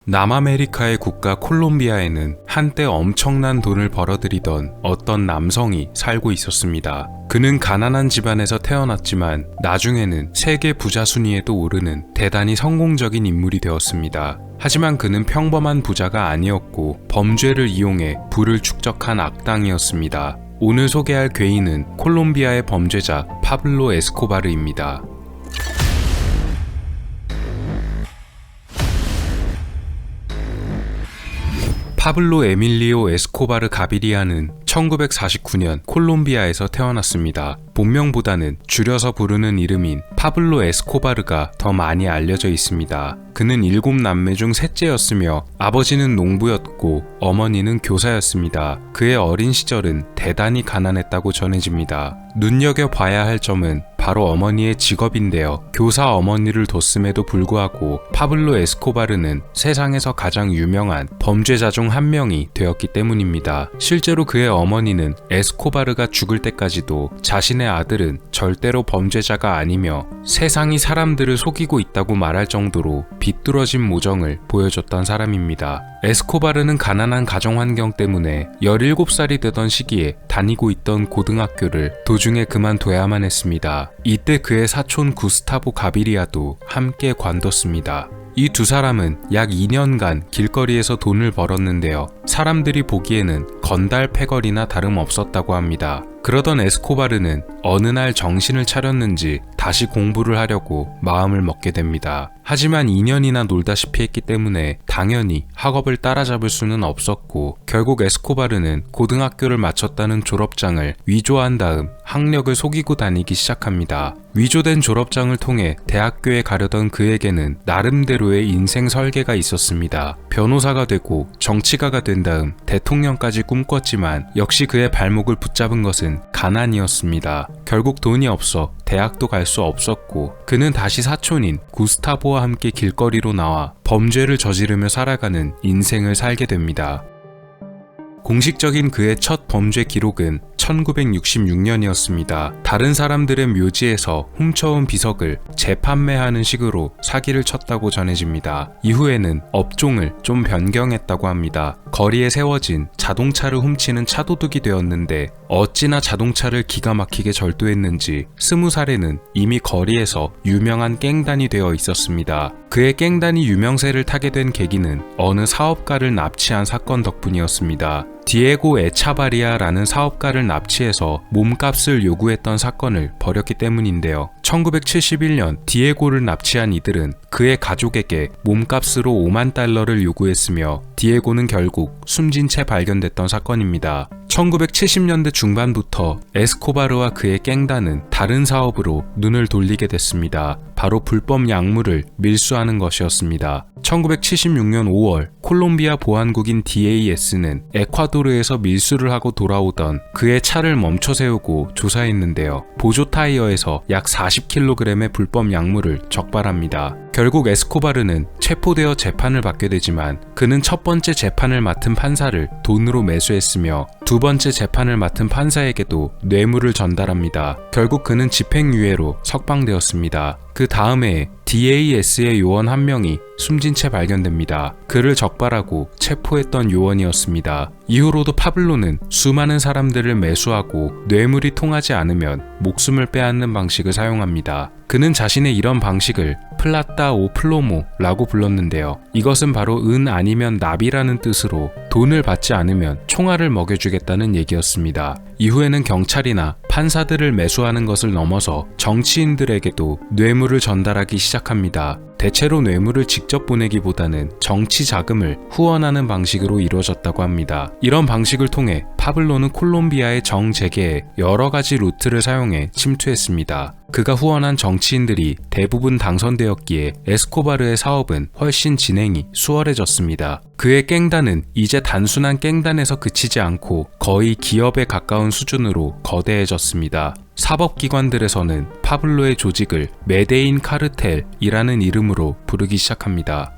남아메리카의 국가 콜롬비아에는 한때 엄청난 돈을 벌어들이던 어떤 남성이 살고 있었습니다. 그는 가난한 집안에서 태어났지만 나중에는 세계 부자 순위에도 오르는 대단히 성공적인 인물이 되었습니다. 하지만 그는 평범한 부자가 아니었고 범죄를 이용해 부를 축적한 악당이었습니다. 오늘 소개할 괴인은 콜롬비아의 범죄자 파블로 에스코바르입니다. 파블로 에밀리오 에스코바르 가비리아는 1949년 콜롬비아에서 태어났습니다. 본명보다는 줄여서 부르는 이름인 파블로 에스코바르가 더 많이 알려져 있습니다. 그는 7남매 중 셋째였으며 아버지는 농부였고 어머니는 교사였습니다. 그의 어린 시절은 대단히 가난했다고 전해집니다. 눈여겨봐야 할 점은 바로 어머니의 직업인데요. 교사 어머니를 뒀음에도 불구하고 파블로 에스코바르는 세상에서 가장 유명한 범죄자 중 한 명이 되었기 때문입니다. 실제로 그의 어머니는 에스코바르가 죽을 때까지도 자신의 아들은 절대로 범죄자가 아니며 세상이 사람들을 속이고 있다고 말할 정도로 비뚤어진 모정을 보여줬던 사람입니다. 에스코바르는 가난한 가정 환경 때문에 17살이 되던 시기에 다니고 있던 고등학교를 도중에 그만둬야만 했습니다. 이때 그의 사촌 구스타보 가비리아도 함께 관뒀습니다. 이 두 사람은 약 2년간 길거리에서 돈을 벌었는데요. 사람들이 보기에는 건달 패거리나 다름없었다고 합니다. 그러던 에스코바르는 어느 날 정신을 차렸는지 다시 공부를 하려고 마음을 먹게 됩니다. 하지만 2년이나 놀다시피 했기 때문에 당연히 학업을 따라잡을 수는 없었고 결국 에스코바르는 고등학교를 마쳤다는 졸업장을 위조한 다음 학력을 속이고 다니기 시작합니다. 위조된 졸업장을 통해 대학교에 가려던 그에게는 나름대로의 인생 설계가 있었습니다. 변호사가 되고 정치가가 된 다음 대통령까지 꿈꿨지만 역시 그의 발목을 붙잡은 것은 가난이었습니다. 결국 돈이 없어 대학도 갈 수 없었고 그는 다시 사촌인 구스타보와 함께 길거리로 나와 범죄를 저지르며 살아가는 인생을 살게 됩니다. 공식적인 그의 첫 범죄 기록은 1966년이었습니다. 다른 사람들의 묘지에서 훔쳐온 비석을 재판매하는 식으로 사기를 쳤다고 전해집니다. 이후에는 업종을 좀 변경했다고 합니다. 거리에 세워진 자동차를 훔치는 차도둑이 되었는데 어찌나 자동차를 기가 막히게 절도했는지 20살에는 이미 거리에서 유명한 깽단이 되어 있었습니다. 그의 깽단이 유명세를 타게 된 계기는 어느 사업가를 납치한 사건 덕분이었습니다. 디에고 에차바리아라는 사업가를 납치해서 몸값을 요구했던 사건을 벌였기 때문인데요. 1971년 디에고를 납치한 이들은 그의 가족에게 몸값으로 5만 달러를 요구했으며 디에고는 결국 숨진 채 발견됐던 사건입니다. 1970년대 중반부터 에스코바르와 그의 깽단은 다른 사업으로 눈을 돌리게 됐습니다. 바로 불법 약물을 밀수하는 것이었습니다. 1976년 5월 콜롬비아 보안국인 DAS는 에콰도르에서 밀수를 하고 돌아오던 그의 차를 멈춰 세우고 조사했는데요. 보조 타이어에서 약 40kg의 불법 약물을 적발합니다. 결국 에스코바르는 체포되어 재판을 받게 되지만 그는 첫 번째 재판을 맡은 판사를 돈으로 매수했으며 두 번째 재판을 맡은 판사에게도 뇌물을 전달합니다. 결국 그는 집행유예로 석방되었습니다. 그 다음 해에 DAS의 요원 한 명이 숨진 채 발견됩니다. 그를 적발하고 체포했던 요원이었습니다. 이후로도 파블로는 수많은 사람들을 매수하고 뇌물이 통하지 않으면 목숨을 빼앗는 방식을 사용합니다. 그는 자신의 이런 방식을 플라타 오 플로모라고 불렀는데요. 이것은 바로 은 아니면 납이라는 뜻으로 돈을 받지 않으면 총알을 먹여주겠다는 얘기였습니다. 이후에는 경찰이나 판사들을 매수하는 것을 넘어서 정치인들에게도 뇌물을 전달하기 시작합니다. 대체로 뇌물을 직접 보내기보다는 정치 자금을 후원하는 방식으로 이루어졌다고 합니다. 이런 방식을 통해 파블로는 콜롬비아의 정재계에 여러 가지 루트를 사용해 침투했습니다. 그가 후원한 정치인들이 대부분 당선되었기에 에스코바르의 사업은 훨씬 진행이 수월해졌습니다. 그의 깽단은 이제 단순한 깽단에서 그치지 않고 거의 기업에 가까운 수준으로 거대해졌습니다. 사법기관들에서는 파블로의 조직을 메데인 카르텔이라는 이름으로 부르기 시작합니다.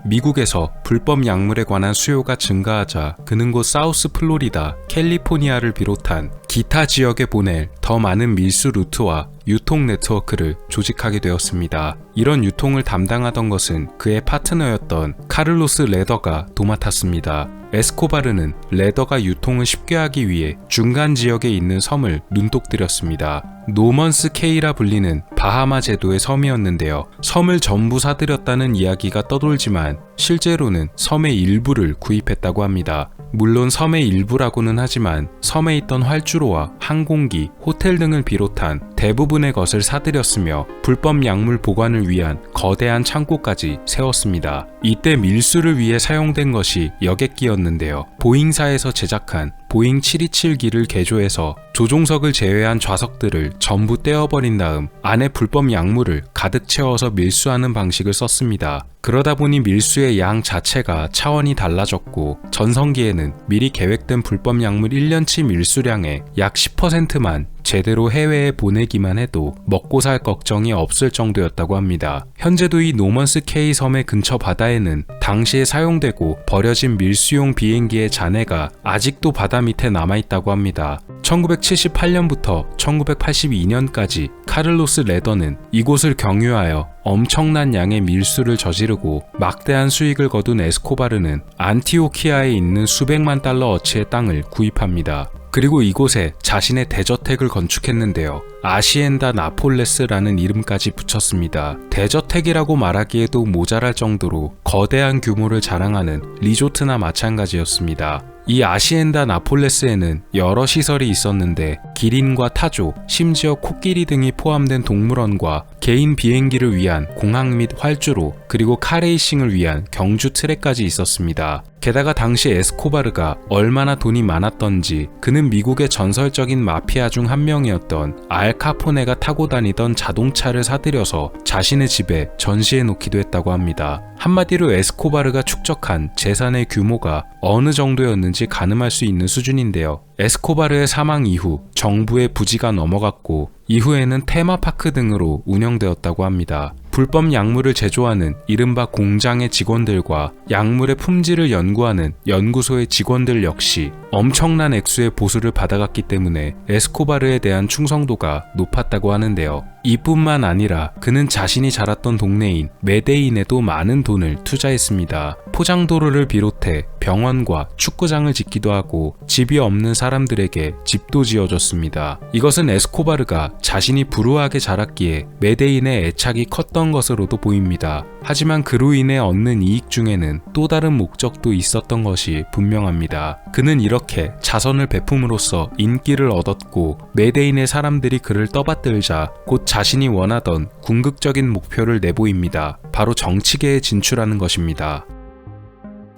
미국에서 불법 약물에 관한 수요가 증가하자 그는 곧 사우스 플로리다, 캘리포니아를 비롯한 기타 지역에 보낼 더 많은 밀수 루트와 유통 네트워크를 조직하게 되었습니다. 이런 유통을 담당하던 것은 그의 파트너였던 카를로스 레더가 도맡았습니다. 에스코바르는 레더가 유통을 쉽게 하기 위해 중간 지역에 있는 섬을 눈독들였습니다. 노먼스 케이라 불리는 바하마 제도의 섬이었는데요. 섬을 전부 사들였다는 이야기가 떠돌지만 실제로는 섬의 일부를 구입했다고 합니다. 물론 섬의 일부라고는 하지만 섬에 있던 활주로와 항공기, 호텔 등을 비롯한 대부분의 것을 사들였으며 불법 약물 보관을 위한 거대한 창고까지 세웠습니다. 이때 밀수를 위해 사용된 것이 여객기였는데요. 보잉사에서 제작한 보잉 727기를 개조해서 조종석을 제외한 좌석들을 전부 떼어버린 다음 안에 불법 약물을 가득 채워서 밀수하는 방식을 썼습니다. 그러다 보니 밀수의 양 자체가 차원이 달라졌고 전성기에는 미리 계획된 불법 약물 1년치 밀수량의 약 10%만 제대로 해외에 보내기만 해도 먹고 살 걱정이 없을 정도였다고 합니다. 현재도 이 노먼스 케이 섬의 근처 바다에는 당시에 사용되고 버려진 밀수용 비행기의 잔해가 아직도 바다 밑에 남아있다고 합니다. 1978년부터 1982년까지 카를로스 레더는 이곳을 경유하여 엄청난 양의 밀수를 저지르고 막대한 수익을 거둔 에스코바르는 안티오키아에 있는 수백만 달러 어치의 땅을 구입합니다. 그리고 이곳에 자신의 대저택을 건축했는데요. 아시엔다 나폴레스라는 이름까지 붙였습니다. 대저택이라고 말하기에도 모자랄 정도로 거대한 규모를 자랑하는 리조트나 마찬가지였습니다. 이 아시엔다 나폴레스에는 여러 시설이 있었는데 기린과 타조, 심지어 코끼리 등이 포함된 동물원과 개인 비행기를 위한 공항 및 활주로, 그리고 카레이싱을 위한 경주 트랙까지 있었습니다. 게다가 당시 에스코바르가 얼마나 돈이 많았던지 그는 미국의 전설적인 마피아 중 한 명이었던 알 카포네가 타고 다니던 자동차를 사들여서 자신의 집에 전시해 놓기도 했다고 합니다. 한마디로 에스코바르가 축적한 재산의 규모가 어느 정도였는지 가늠할 수 있는 수준인데요. 에스코바르의 사망 이후 정부의 부지가 넘어갔고 이후에는 테마파크 등으로 운영되었다고 합니다. 불법 약물을 제조하는 이른바 공장의 직원들과 약물의 품질을 연구하는 연구소의 직원들 역시 엄청난 액수의 보수를 받아갔기 때문에 에스코바르에 대한 충성도가 높았다고 하는데요. 이뿐만 아니라 그는 자신이 자랐던 동네인 메데인에도 많은 돈을 투자했습니다. 포장도로를 비롯해 병원과 축구장을 짓기도 하고 집이 없는 사람들에게 집도 지어줬습니다. 이것은 에스코바르가 자신이 불우하게 자랐기에 메데인의 애착이 컸던 것으로도 보입니다. 하지만 그로 인해 얻는 이익 중에는 또 다른 목적도 있었던 것이 분명합니다. 그는 이렇게 자선을 베품으로써 인기를 얻었고 메데인의 사람들이 그를 떠받들자 곧 자신이 원하던 궁극적인 목표를 내보입니다. 바로 정치계에 진출하는 것입니다.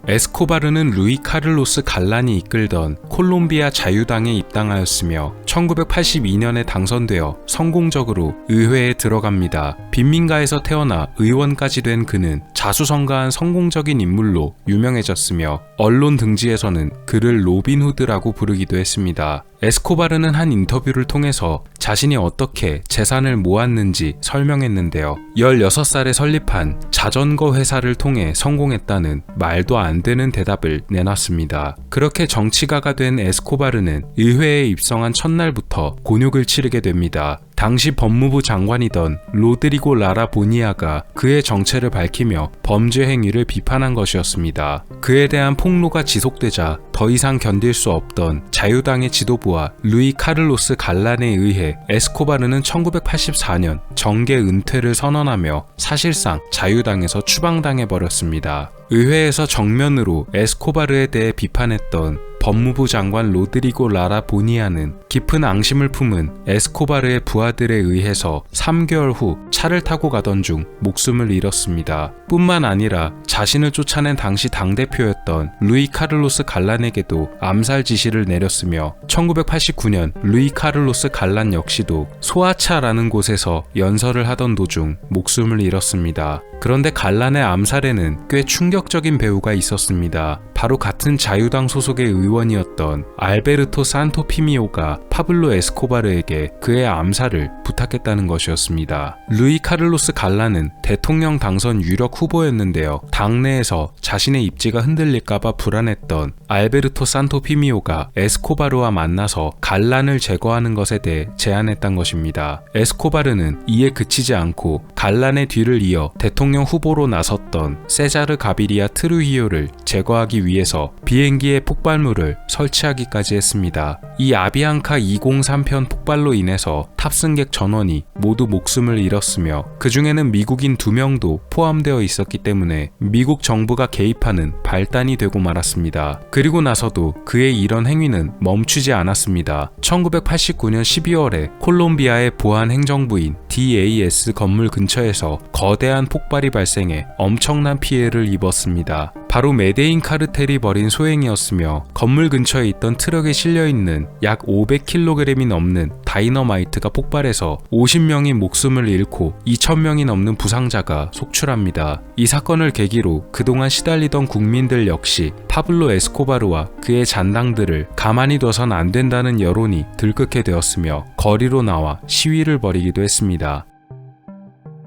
에스코바르는 루이 카를로스 갈란이 이끌던 콜롬비아 자유당에 입당하였으며 1982년에 당선되어 성공적으로 의회에 들어갑니다. 빈민가에서 태어나 의원까지 된 그는 자수성가한 성공적인 인물로 유명해졌으며 언론 등지에서는 그를 로빈후드라고 부르기도 했습니다. 에스코바르는 한 인터뷰를 통해서 자신이 어떻게 재산을 모았는지 설명했는데요. 16살에 설립한 자전거 회사를 통해 성공했다는 말도 안 되는 대답을 내놨습니다. 그렇게 정치가가 된 에스코바르는 의회에 입성한 첫날부터 곤욕을 치르게 됩니다. 당시 법무부 장관이던 로드리고 라라 보니아가 그의 정체를 밝히며 범죄 행위를 비판한 것이었습니다. 그에 대한 폭로가 지속되자 더 이상 견딜 수 없던 자유당의 지도부와 루이 카를로스 갈란에 의해 에스코바르는 1984년 정계 은퇴를 선언하며 사실상 자유당에서 추방당해버렸습니다. 의회에서 정면으로 에스코바르에 대해 비판했던 법무부 장관 로드리고 라라 보니아는 깊은 앙심을 품은 에스코바르의 부하들에 의해서 3개월 후 차를 타고 가던 중 목숨을 잃었습니다. 뿐만 아니라 자신을 쫓아낸 당시 당대표였던 루이 카를로스 갈란에게도 암살 지시를 내렸으며 1989년 루이 카를로스 갈란 역시도 소아차라는 곳에서 연설을 하던 도중 목숨을 잃었습니다. 그런데 갈란의 암살에는 꽤 충격적인 배후가 있었습니다. 바로 같은 자유당 소속의 의원이었던 알베르토 산토피미오가 파블로 에스코바르에게 그의 암살을 부탁했다는 것이었습니다. 루이 카를로스 갈란은 대통령 당선 유력 후보였는데요. 당내에서 자신의 입지가 흔들릴까봐 불안했던 알베르토 산토피미오가 에스코바르와 만나서 갈란을 제거하는 것에 대해 제안했던 것입니다. 에스코바르는 이에 그치지 않고 갈란의 뒤를 이어 대통령 후보로 나섰던 세자르 가비리아 트루히오를 제거하기 위해서 비행기에 폭발물을 설치하기까지 했습니다. 이 아비앙카 203편 폭발로 인해서 탑승객 전원이 모두 목숨을 잃었으며 그 중에는 미국인 2명도 포함되어 있었기 때문에 미국 정부가 개입하는 발단이 되고 말았습니다. 그리고 나서도 그의 이런 행위는 멈추지 않았습니다. 1989년 12월에 콜롬비아의 보안 행정부인 DAS 건물 근처에서 거대한 폭발이 발생해 엄청난 피해를 입었습니다. 바로 메데인 카르텔이 벌인 소행이었으며 건물 근처에 있던 트럭에 실려있는 약 500kg이 넘는 다이너마이트가 폭발해서 50명이 목숨을 잃고 2,000명이 넘는 부상자가 속출합니다. 이 사건을 계기로 그동안 시달리던 국민들 역시 파블로 에스코바르와 그의 잔당들을 가만히 둬선 안 된다는 여론이 들끓게 되었으며 거리로 나와 시위를 벌이기도 했습니다.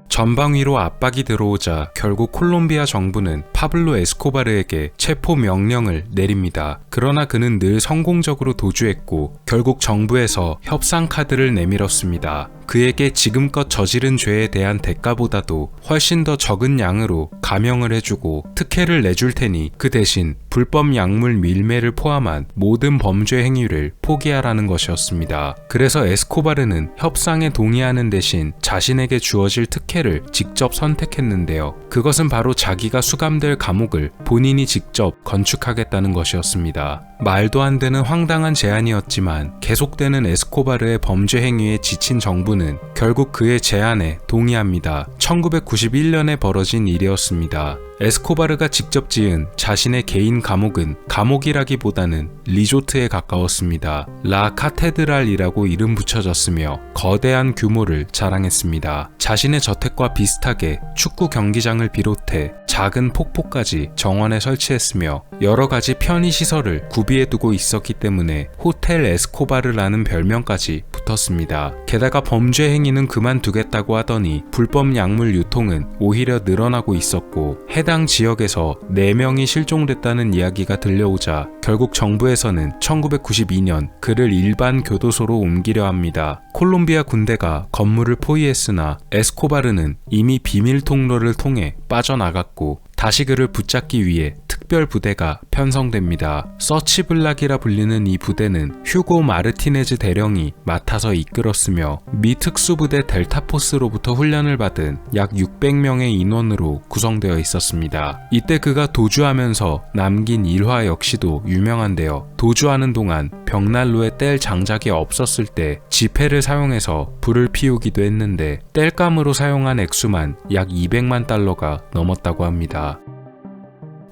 전방위로 압박이 들어오자 결국 콜롬비아 정부는 파블로 에스코바르에게 체포 명령을 내립니다. 그러나 그는 늘 성공적으로 도주했고 결국 정부에서 협상 카드를 내밀었습니다. 그에게 지금껏 저지른 죄에 대한 대가보다도 훨씬 더 적은 양으로 감형을 해주고 특혜를 내줄 테니 그 대신 불법 약물 밀매를 포함한 모든 범죄 행위를 포기하라는 것이었습니다. 그래서 에스코바르는 협상에 동의하는 대신 자신에게 주어질 특혜를 직접 선택했는데요. 그것은 바로 자기가 수감될 감옥을 본인이 직접 건축하겠다는 것이었습니다. 말도 안 되는 황당한 제안이었지만 계속되는 에스코바르의 범죄 행위에 지친 정부는 결국 그의 제안에 동의합니다. 1991년에 벌어진 일이었습니다. 에스코바르가 직접 지은 자신의 개인 감옥은 감옥이라기보다는 리조트에 가까웠습니다. 라 카테드랄이라고 이름 붙여졌으며 거대한 규모를 자랑했습니다. 자신의 저택과 비슷하게 축구 경기장을 비롯해 작은 폭포까지 정원에 설치했으며 여러 가지 편의시설을 구비해두고 있었기 때문에 호텔 에스코바르라는 별명까지 붙었습니다. 게다가 범죄 행위는 그만두겠다고 하더니 불법 약물 유통은 오히려 늘어나고 있었고 해당 지역에서 4명이 실종됐다는 이야기가 들려오자 결국 정부에서는 1992년 그를 일반 교도소로 옮기려 합니다. 콜롬비아 군대가 건물을 포위했으나 에스코바르는 이미 비밀 통로를 통해 빠져나갔고 다시 그를 붙잡기 위해 특별 부대가 편성됩니다. 서치블락이라 불리는 이 부대는 휴고 마르티네즈 대령이 맡아서 이끌었으며 미 특수부대 델타포스로부터 훈련을 받은 약 600명의 인원으로 구성되어 있었습니다. 이때 그가 도주하면서 남긴 일화 역시도 유명한데요. 도주하는 동안 벽난로에 뗄 장작이 없었을 때 지폐를 사용해서 불을 피우기도 했는데 땔감으로 사용한 액수만 약 200만 달러가 넘었다고 합니다.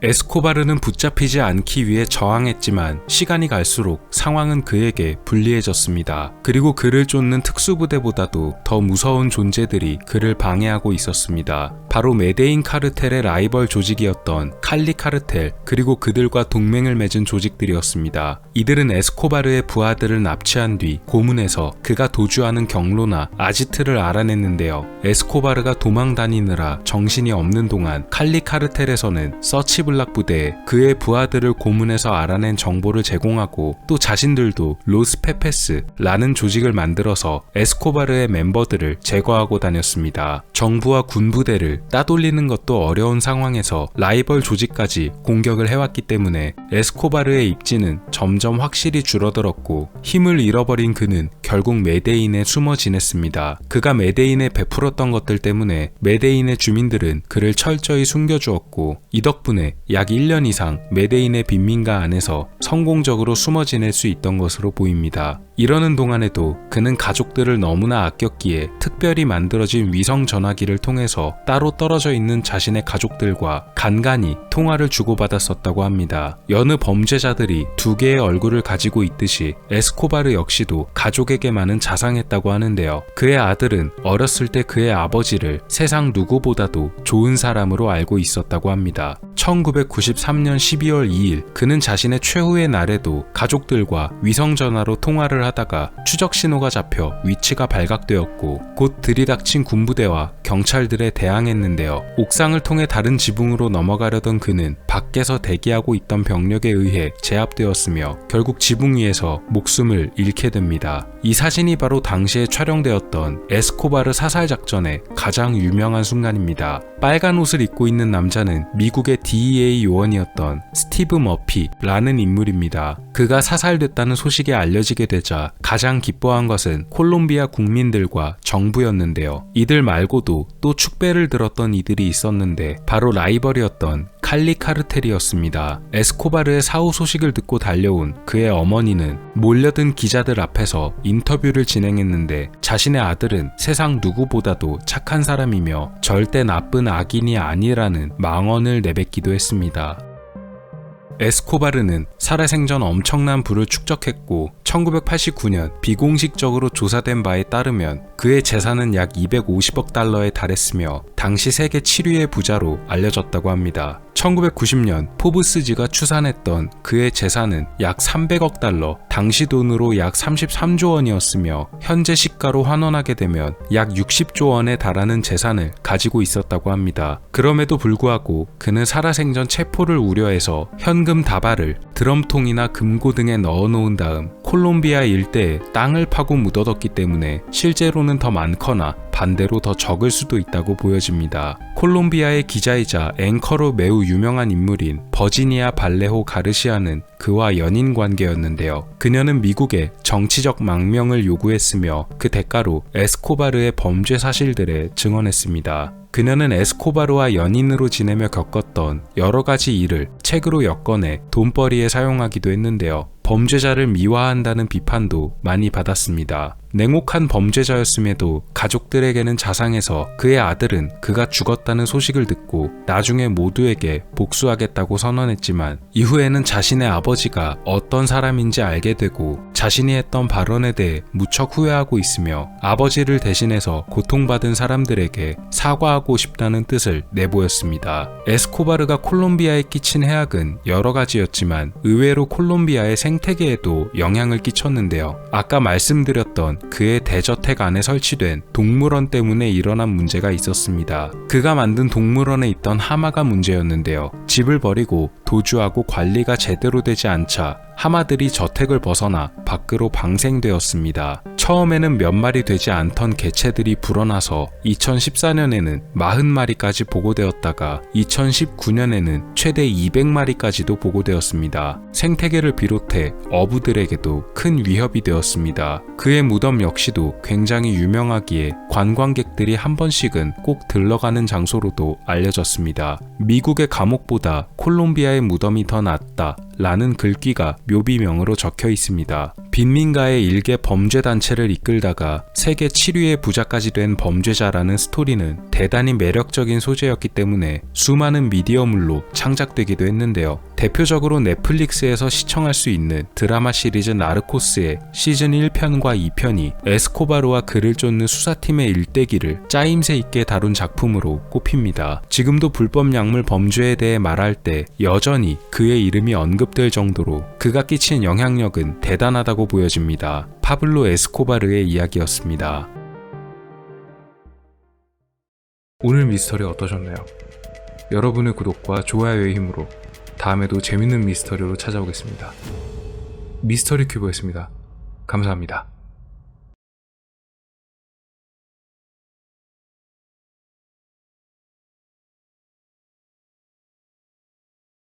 에스코바르는 붙잡히지 않기 위해 저항했지만 시간이 갈수록 상황은 그에게 불리해졌습니다. 그리고 그를 쫓는 특수부대보다도 더 무서운 존재들이 그를 방해하고 있었습니다. 바로 메데인 카르텔의 라이벌 조직이었던 칼리 카르텔 그리고 그들과 동맹을 맺은 조직들이었습니다. 이들은 에스코바르의 부하들을 납치한 뒤 고문해서 그가 도주하는 경로나 아지트를 알아냈는데요. 에스코바르가 도망 다니느라 정신이 없는 동안 칼리 카르텔에서는 서치블락 부대에 그의 부하들을 고문해서 알아낸 정보를 제공하고 또 자신들도 로스페페스라는 조직을 만들어서 에스코바르의 멤버들을 제거하고 다녔습니다. 정부와 군부대를 따돌리는 것도 어려운 상황에서 라이벌 조직까지 공격을 해왔기 때문에 에스코바르의 입지는 점점 확실히 줄어들었고 힘을 잃어버린 그는 결국 메데인에 숨어 지냈습니다. 그가 메데인에 베풀었던 것들 때문에 메데인의 주민들은 그를 철저히 숨겨주었고 이 덕분에 약 1년 이상 메데인의 빈민가 안에서 성공적으로 숨어 지낼 수 있던 것으로 보입니다. 이러는 동안에도 그는 가족들을 너무나 아꼈기에 특별히 만들어진 위성 전화기를 통해서 따로 떨어져 있는 자신의 가족들과 간간히 통화를 주고받았었다고 합니다. 여느 범죄자들이 두 개의 얼굴을 가지고 있듯이 에스코바르 역시도 가족에게만은 자상했다고 하는데요. 그의 아들은 어렸을 때 그의 아버지를 세상 누구보다도 좋은 사람으로 알고 있었다고 합니다. 1993년 12월 2일 그는 자신의 최후의 날에도 가족들과 위성전화로 통화를 하다가 추적 신호가 잡혀 위치가 발각되었고 곧 들이닥친 군부대와 경찰들에 대항했는데요. 옥상을 통해 다른 지붕으로 넘어가려던 그는 밖에서 대기하고 있던 병력에 의해 제압되었으며 결국 지붕 위에서 목숨을 잃게 됩니다. 이 사진이 바로 당시에 촬영되었던 에스코바르 사살 작전의 가장 유명한 순간입니다. 빨간 옷을 입고 있는 남자는 미국의 DEA 요원이었던 스티브 머피라는 인물입니다. 그가 사살됐다는 소식이 알려지게 되자 가장 기뻐한 것은 콜롬비아 국민들과 정부였는데요. 이들 말고도 또 축배를 들었던 이들이 있었는데 바로 라이벌이었던 칼리 카르텔이었습니다. 에스코바르의 사후 소식을 듣고 달려온 그의 어머니는 몰려든 기자들 앞에서 인터뷰를 진행했는데 자신의 아들은 세상 누구보다도 착한 사람이며 절대 나쁜 악인이 아니라는 망언을 내뱉기도 했습니다. 에스코바르는 살아생전 엄청난 부를 축적했고 1989년 비공식적으로 조사된 바에 따르면 그의 재산은 약 250억 달러에 달했으며 당시 세계 7위의 부자로 알려졌다고 합니다. 1990년 포브스지가 추산했던 그의 재산은 약 300억 달러, 당시 돈으로 약 33조 원이었으며 현재 시가로 환원하게 되면 약 60조 원에 달하는 재산을 가지고 있었다고 합니다. 그럼에도 불구하고 그는 살아생전 체포를 우려해서 현금 다발을 드럼통이나 금고 등에 넣어놓은 다음 콜롬비아 일대에 땅을 파고 묻어뒀기 때문에 실제로는 더 많거나 반대로 더 적을 수도 있다고 보여집니다. 콜롬비아의 기자이자 앵커로 매우 유명한 인물인 버지니아 발레호 가르시아는 그와 연인 관계였는데요. 그녀는 미국에 정치적 망명을 요구했으며 그 대가로 에스코바르의 범죄 사실들에 증언했습니다. 그녀는 에스코바르와 연인으로 지내며 겪었던 여러 가지 일을 책으로 엮어내 돈벌이에 사용하기도 했는데요. 범죄자를 미화한다는 비판도 많이 받았습니다. 냉혹한 범죄자였음에도 가족들에게는 자상해서 그의 아들은 그가 죽었다는 소식을 듣고 나중에 모두에게 복수하겠다고 선언했지만 이후에는 자신의 아버지가 어떤 사람인지 알게 되고 자신이 했던 발언에 대해 무척 후회하고 있으며 아버지를 대신해서 고통받은 사람들에게 사과하고 싶다는 뜻을 내보였습니다. 에스코바르가 콜롬비아에 끼친 해악은 여러 가지였지만 의외로 콜롬비아의 생태계에도 영향을 끼쳤는데요. 아까 말씀드렸던 그의 대저택 안에 설치된 동물원 때문에 일어난 문제가 있었습니다. 그가 만든 동물원에 있던 하마가 문제였는데요. 집을 버리고 도주하고 관리가 제대로 되지 않자 하마들이 저택을 벗어나 밖으로 방생되었습니다. 처음에는 몇 마리 되지 않던 개체들이 불어나서 2014년에는 40마리까지 보고되었다가 2019년에는 최대 200마리까지도 보고되었습니다. 생태계를 비롯해 어부들에게도 큰 위협이 되었습니다. 그의 무덤 역시도 굉장히 유명하기에 관광객들이 한 번씩은 꼭 들러가는 장소로도 알려졌습니다. 미국의 감옥보다 콜롬비아의 무덤이 더 낫다 라는 글귀가 묘비명으로 적혀 있습니다. 빈민가의 일개 범죄단체를 이끌다가 세계 7위의 부자까지 된 범죄자라는 스토리는 대단히 매력적인 소재였기 때문에 수많은 미디어물로 창작되기도 했는데요. 대표적으로 넷플릭스에서 시청할 수 있는 드라마 시리즈 나르코스의 시즌 1편과 2편이 에스코바르와 그를 쫓는 수사팀의 일대기를 짜임새 있게 다룬 작품으로 꼽힙니다. 지금도 불법 약물 범죄에 대해 말할 때 여전히 그의 이름이 언급될 정도로 그가 끼친 영향력은 대단하다고 보여집니다. 파블로 에스코바르의 이야기였습니다. 오늘 미스터리 어떠셨나요? 여러분의 구독과 좋아요의 힘으로 다음에도 재밌는 미스터리로 찾아오겠습니다. 미스터리 큐브였습니다. 감사합니다.